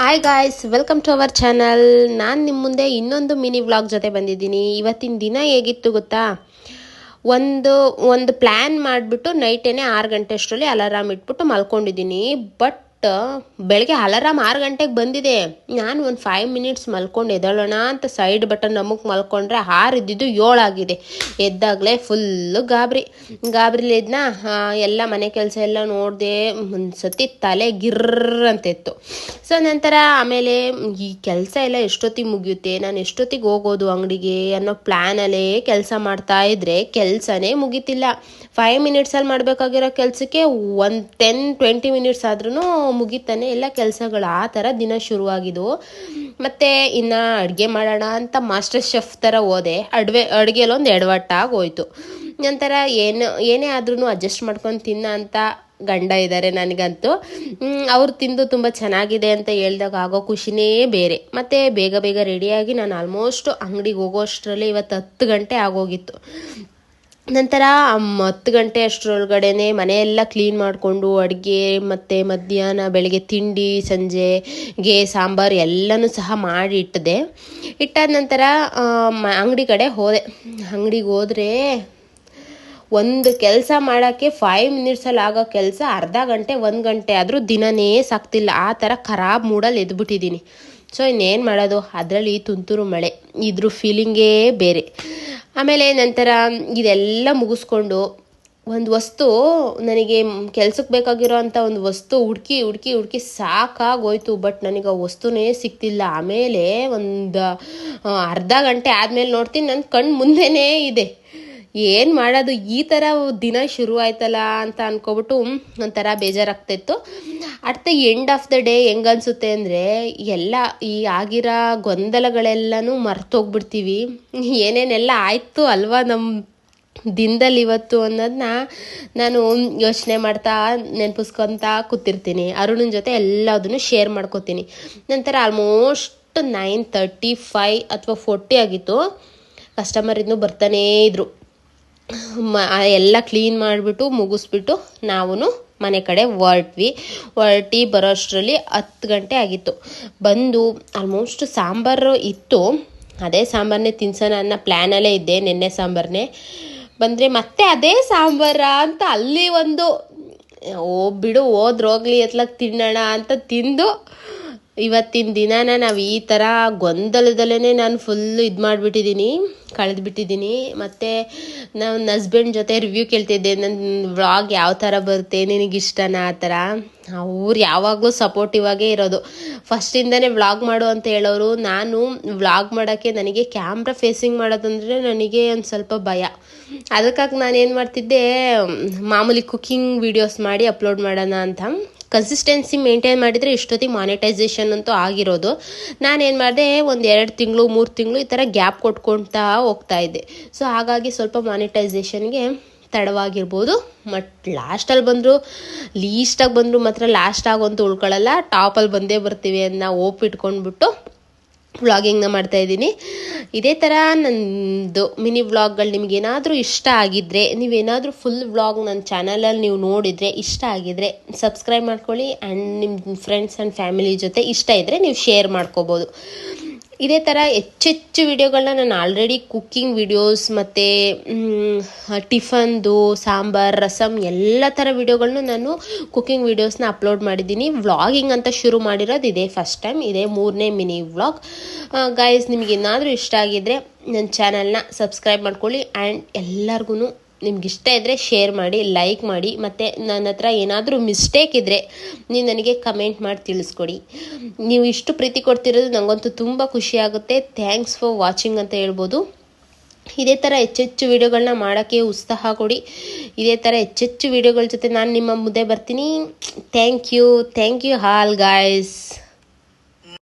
Hi guys, welcome to our channel. ನಾನು ನಿಮ್ಮ ಮುಂದೆ ಇನ್ನೊಂದು ಮಿನಿ ವ್ಲಾಗ್ ಜೊತೆ ಬಂದಿದ್ದೀನಿ. ಇವತ್ತಿನ ದಿನ ಹೇಗಿತ್ತು ಗೊತ್ತಾ? ಒಂದು ಒಂದು ಪ್ಲ್ಯಾನ್ ಮಾಡಿಬಿಟ್ಟು ನೈಟೇನೆ 6 ಗಂಟೆ ಅಷ್ಟರಲ್ಲಿ ಅಲಾರಾಮ್ ಇಟ್ಬಿಟ್ಟು ಮಲ್ಕೊಂಡಿದ್ದೀನಿ. ಬಟ್ ಬೆಳಗ್ಗೆ ಅಲಾರಾಮ್ 6 ಗಂಟೆಗೆ ಬಂದಿದೆ. ನಾನು ಒಂದು 5 ಮಿನಿಟ್ಸ್ ಮಲ್ಕೊಂಡು ಎದ್ದೇಳೋಣ ಅಂತ ಸೈಡ್ ಬಟನ್ ನಮಗೆ ಮಲ್ಕೊಂಡ್ರೆ 6 ಇದ್ದಿದ್ದು 7 ಆಗಿದೆ. ಎದ್ದಾಗಲೇ ಫುಲ್ಲು ಗಾಬರಿಲಿದ್ನ ಎಲ್ಲ ಮನೆ ಕೆಲಸ ಎಲ್ಲ ನೋಡಿದೆ. ಒಂದು ಸತಿ ತಲೆ ಗಿರ್ರ್ ಅಂತ ಇತ್ತು. ಸೊ ನಂತರ ಆಮೇಲೆ ಈ ಕೆಲಸ ಎಲ್ಲ ಎಷ್ಟೊತ್ತಿಗೆ ಮುಗಿಯುತ್ತೆ, ನಾನು ಎಷ್ಟೊತ್ತಿಗೆ ಹೋಗೋದು ಅಂಗಡಿಗೆ ಅನ್ನೋ ಪ್ಲ್ಯಾನಲ್ಲೇ ಕೆಲಸ ಮಾಡ್ತಾ ಇದ್ರೆ ಕೆಲಸನೇ ಮುಗೀತಿಲ್ಲ. 5 ಮಿನಿಟ್ಸಲ್ಲಿ ಮಾಡಬೇಕಾಗಿರೋ ಕೆಲಸಕ್ಕೆ 10-20 ಮಿನಿಟ್ಸ್ ಆದ್ರೂ ಮುಗಿತಾನೆ ಎಲ್ಲ ಕೆಲಸಗಳು. ಆ ಥರ ದಿನ ಶುರುವಾಗಿದ್ದು. ಮತ್ತು ಇನ್ನು ಅಡುಗೆ ಮಾಡೋಣ ಅಂತ ಮಾಸ್ಟರ್ ಶೆಫ್ ಥರ ಹೋದೆ. ಅಡುಗೆಲೊಂದು ಎಡವಟ್ಟಾಗಿ ಹೋಯ್ತು. ನಂತರ ಏನೇ ಆದ್ರೂ ಅಡ್ಜಸ್ಟ್ ಮಾಡ್ಕೊಂಡು ತಿನ್ನ ಅಂತ ಗಂಡ ಇದ್ದಾರೆ ನನಗಂತೂ. ಅವ್ರು ತಿಂದು ತುಂಬ ಚೆನ್ನಾಗಿದೆ ಅಂತ ಹೇಳ್ದಾಗ ಆಗೋ ಖುಷಿನೇ ಬೇರೆ. ಮತ್ತು ಬೇಗ ರೆಡಿಯಾಗಿ ನಾನು ಆಲ್ಮೋಸ್ಟ್ ಅಂಗಡಿಗೆ ಹೋಗೋ ಅಷ್ಟರಲ್ಲಿ ಇವತ್ತು 10 ಗಂಟೆ ಆಗೋಗಿತ್ತು. ನಂತರ 10 ಗಂಟೆ ಅಷ್ಟರೊಳಗಡೆ ಮನೆಯೆಲ್ಲ ಕ್ಲೀನ್ ಮಾಡಿಕೊಂಡು ಅಡುಗೆ ಮತ್ತು ಮಧ್ಯಾಹ್ನ ಬೆಳಗ್ಗೆ ತಿಂಡಿ ಸಂಜೆಗೆ ಸಾಂಬಾರು ಎಲ್ಲನೂ ಸಹ ಮಾಡಿ ಇಟ್ಟಾದ ನಂತರ ಅಂಗಡಿ ಕಡೆ ಹೋದೆ. ಅಂಗಡಿಗೆ ಹೋದರೆ ಒಂದು ಕೆಲಸ ಮಾಡೋಕ್ಕೆ 5 ಮಿನಿಟ್ಸಲ್ಲಿ ಆಗೋ ಕೆಲಸ ಅರ್ಧ ಗಂಟೆ 1 ಗಂಟೆ ಆದರೂ ದಿನನೇ ಸಾಕ್ತಿಲ್ಲ. ಆ ಥರ ಖರಾಬ್ ಮೂಡಲ್ಲಿ ಎದ್ಬಿಟ್ಟಿದ್ದೀನಿ. ಸೊ ಇನ್ನೇನು ಮಾಡೋದು, ಅದರಲ್ಲಿ ತುಂತುರು ಮಳೆ, ಇದ್ರ ಫೀಲಿಂಗೇ ಬೇರೆ. ಆಮೇಲೆ ನಂತರ ಇದೆಲ್ಲ ಮುಗಿಸ್ಕೊಂಡು ಒಂದು ವಸ್ತು, ನನಗೆ ಕೆಲ್ಸಕ್ಕೆ ಬೇಕಾಗಿರೋ ಅಂಥ ಒಂದು ವಸ್ತು ಹುಡುಕಿ ಸಾಕಾಗೋಯ್ತು. ಬಟ್ ನನಗೆ ಆ ವಸ್ತುನೇ ಸಿಗ್ತಿಲ್ಲ. ಆಮೇಲೆ ಒಂದು ಅರ್ಧ ಗಂಟೆ ಆದಮೇಲೆ ನೋಡ್ತೀನಿ ನನ್ನ ಕಣ್ಣು ಮುಂದೆನೇ ಇದೆ. ಏನು ಮಾಡೋದು, ಈ ಥರ ದಿನ ಶುರು ಆಯ್ತಲ್ಲ ಅಂತ ಅನ್ಕೊಬಿಟ್ಟು ಒಂಥರ ಬೇಜಾರಾಗ್ತಾಯಿತ್ತು. At the end of the day ಹೆಂಗನ್ಸುತ್ತೆ ಅಂದರೆ ಎಲ್ಲ ಈ ಆಗಿರೋ ಗೊಂದಲಗಳೆಲ್ಲನೂ ಮರ್ತೋಗ್ಬಿಡ್ತೀವಿ. ಏನೇನೆಲ್ಲ ಆಯಿತು ಅಲ್ವಾ ನಮ್ಮ ದಿನದಲ್ಲಿ ಇವತ್ತು ಅನ್ನೋದನ್ನ ನಾನು ಯೋಚನೆ ಮಾಡ್ತಾ ನೆನಪಿಸ್ಕೊತಾ ಕೂತಿರ್ತೀನಿ. ಅರುಣನ ಜೊತೆ ಎಲ್ಲದನ್ನು ಶೇರ್ ಮಾಡ್ಕೋತೀನಿ. ನಂತರ ಆಲ್ಮೋಸ್ಟ್ 9:35 ಅಥವಾ 40 ಆಗಿತ್ತು. ಕಸ್ಟಮರ್ ಇನ್ನೂ ಬರ್ತಾನೇ ಇದ್ರು. ಎಲ್ಲ ಕ್ಲೀನ್ ಮಾಡಿಬಿಟ್ಟು ಮುಗಿಸ್ಬಿಟ್ಟು ನಾವು ಮನೆ ಕಡೆ ಹೊರಟಿ ಬರೋ ಅಷ್ಟರಲ್ಲಿ 10 ಗಂಟೆ ಆಗಿತ್ತು. ಬಂದು ಆಲ್ಮೋಸ್ಟ್ ಸಾಂಬಾರು ಇತ್ತು, ಅದೇ ಸಾಂಬಾರನ್ನೇ ತಿನ್ಸೋಣ ಅನ್ನೋ ಪ್ಲ್ಯಾನಲ್ಲೇ ಇದ್ದೆ. ನೆನ್ನೆ ಸಾಂಬಾರನ್ನೇ ಬಂದರೆ ಮತ್ತೆ ಅದೇ ಸಾಂಬಾರ ಅಂತ ಅಲ್ಲಿ ಒಂದು ಬಿಡು ಹೋದ್ರೋಗ್ಲಿ ಎತ್ಲಕ್ಕೆ ತಿನ್ನೋಣ ಅಂತ ತಿಂದು ಇವತ್ತಿನ ದಿನಾನ ನಾವು ಈ ಥರ ಗೊಂದಲದಲ್ಲೇ ನಾನು ಫುಲ್ಲು ಕಳೆದ್ಬಿಟ್ಟಿದ್ದೀನಿ. ಮತ್ತು ನನ್ನ ಹಸ್ಬೆಂಡ್ ಜೊತೆ ರಿವ್ಯೂ ಕೇಳ್ತಿದ್ದೆ, ನನ್ನ ವ್ಲಾಗ್ ಯಾವ ಥರ ಬರುತ್ತೆ, ನಿನಗಿಷ್ಟನಾ ಆ ಥರ. ಅವ್ರು ಯಾವಾಗಲೂ ಸಪೋರ್ಟಿವ್ ಆಗೇ ಇರೋದು. ಫಸ್ಟಿಂದನೇ ವ್ಲಾಗ್ ಮಾಡು ಅಂತ ಹೇಳೋರು. ನಾನು ವ್ಲಾಗ್ ಮಾಡೋಕ್ಕೆ ನನಗೆ ಕ್ಯಾಮ್ರಾ ಫೇಸಿಂಗ್ ಮಾಡೋದಂದರೆ ನನಗೆ ಒಂದು ಸ್ವಲ್ಪ ಭಯ. ಅದಕ್ಕಾಗಿ ನಾನೇನು ಮಾಡ್ತಿದ್ದೆ, ಮಾಮೂಲಿ ಕುಕ್ಕಿಂಗ್ ವೀಡಿಯೋಸ್ ಮಾಡಿ ಅಪ್ಲೋಡ್ ಮಾಡೋಣ ಅಂತ. ಕನ್ಸಿಸ್ಟೆನ್ಸಿ ಮೇಂಟೈನ್ ಮಾಡಿದರೆ ಇಷ್ಟೊತ್ತಿಗೆ ಮಾನಿಟೈಸೇಷನ್ ಅಂತೂ ಆಗಿರೋದು. ನಾನೇನು ಮಾಡಿದೆ, ಒಂದು 2 ತಿಂಗಳು 3 ತಿಂಗಳು ಈ ಥರ ಗ್ಯಾಪ್ ಕೊಟ್ಕೊಳ್ತಾ ಹೋಗ್ತಾ ಇದ್ದೆ. ಸೊ ಹಾಗಾಗಿ ಸ್ವಲ್ಪ ಮಾನಿಟೈಸೇಷನ್ಗೆ ತಡವಾಗಿರ್ಬೋದು. ಲಾಸ್ಟಾಗಿ ಬಂದರು ಮಾತ್ರ ಲಾಸ್ಟಾಗಂತೂ ಉಳ್ಕೊಳ್ಳಲ್ಲ, ಟಾಪಲ್ಲಿ ಬಂದೇ ಬರ್ತೀವಿ ಅಂತ ಹೋಪ್ ಇಟ್ಕೊಂಡ್ಬಿಟ್ಟು ವ್ಲಾಗಿಂಗ್ನ ಮಾಡ್ತಾಯಿದ್ದೀನಿ. ಇದೇ ಥರ ನನ್ನದು ಮಿನಿ ವ್ಲಾಗ್ಗಳು ನಿಮಗೇನಾದರೂ ಇಷ್ಟ ಆಗಿದ್ದರೆ, ನೀವೇನಾದರೂ ಫುಲ್ ವ್ಲಾಗ್ ನನ್ನ ಚಾನಲಲ್ಲಿ ನೀವು ನೋಡಿದರೆ ಇಷ್ಟ ಆಗಿದ್ದರೆ ಸಬ್ಸ್ಕ್ರೈಬ್ ಮಾಡ್ಕೊಳ್ಳಿ. ಆ್ಯಂಡ್ ನಿಮ್ಮ ಫ್ರೆಂಡ್ಸ್ ಆ್ಯಂಡ್ ಫ್ಯಾಮಿಲಿ ಜೊತೆ ಇಷ್ಟ ಇದ್ದರೆ ನೀವು ಶೇರ್ ಮಾಡ್ಕೋಬೋದು. ಇದೇ ಥರ ಹೆಚ್ಚೆಚ್ಚು ವಿಡಿಯೋಗಳನ್ನ ನಾನು ಆಲ್ರೆಡಿ ಕುಕ್ಕಿಂಗ್ ವಿಡಿಯೋಸ್ ಮತ್ತು ಟಿಫನ್ದು ಸಾಂಬಾರ್ ರಸಮ್ ಎಲ್ಲ ಥರ ವಿಡಿಯೋಗಳನ್ನೂ ನಾನು ಕುಕ್ಕಿಂಗ್ ವೀಡಿಯೋಸ್ನ ಅಪ್ಲೋಡ್ ಮಾಡಿದ್ದೀನಿ. ವ್ಲಾಗಿಂಗ್ ಅಂತ ಶುರು ಮಾಡಿರೋದು ಇದೇ ಫಸ್ಟ್ ಟೈಮ್, ಇದೇ 3ನೇ ಮಿನಿ ವ್ಲಾಗ್. ಗಾಯ್ಸ್, ನಿಮಗೇನಾದರೂ ಇಷ್ಟ ಆಗಿದ್ದರೆ ನನ್ನ ಚಾನಲ್ನ ಸಬ್ಸ್ಕ್ರೈಬ್ ಮಾಡ್ಕೊಳ್ಳಿ. ಆ್ಯಂಡ್ ಎಲ್ಲರಿಗೂ ನಿಮ್ಗೆ ಇಷ್ಟ ಇದ್ದರೆ ಶೇರ್ ಮಾಡಿ, ಲೈಕ್ ಮಾಡಿ. ಮತ್ತು ನನ್ನ ಹತ್ರ ಏನಾದರೂ ಮಿಸ್ಟೇಕ್ ಇದ್ದರೆ ನೀವು ನನಗೆ ಕಮೆಂಟ್ ಮಾಡಿ ತಿಳಿಸ್ಕೊಡಿ. ನೀವು ಇಷ್ಟು ಪ್ರೀತಿ ಕೊಡ್ತಿರೋದು ನನಗಂತೂ ತುಂಬ ಖುಷಿ ಆಗುತ್ತೆ. ಥ್ಯಾಂಕ್ಸ್ ಫಾರ್ ವಾಚಿಂಗ್ ಅಂತ ಹೇಳ್ಬೋದು. ಇದೇ ಥರ ಹೆಚ್ಚೆಚ್ಚು ವಿಡಿಯೋಗಳನ್ನ ಮಾಡೋಕ್ಕೆ ಉತ್ಸಾಹ ಕೊಡಿ. ಇದೇ ಥರ ಹೆಚ್ಚೆಚ್ಚು ವಿಡಿಯೋಗಳ ಜೊತೆ ನಾನು ನಿಮ್ಮ ಮುಂದೆ ಬರ್ತೀನಿ. Thank you all guys.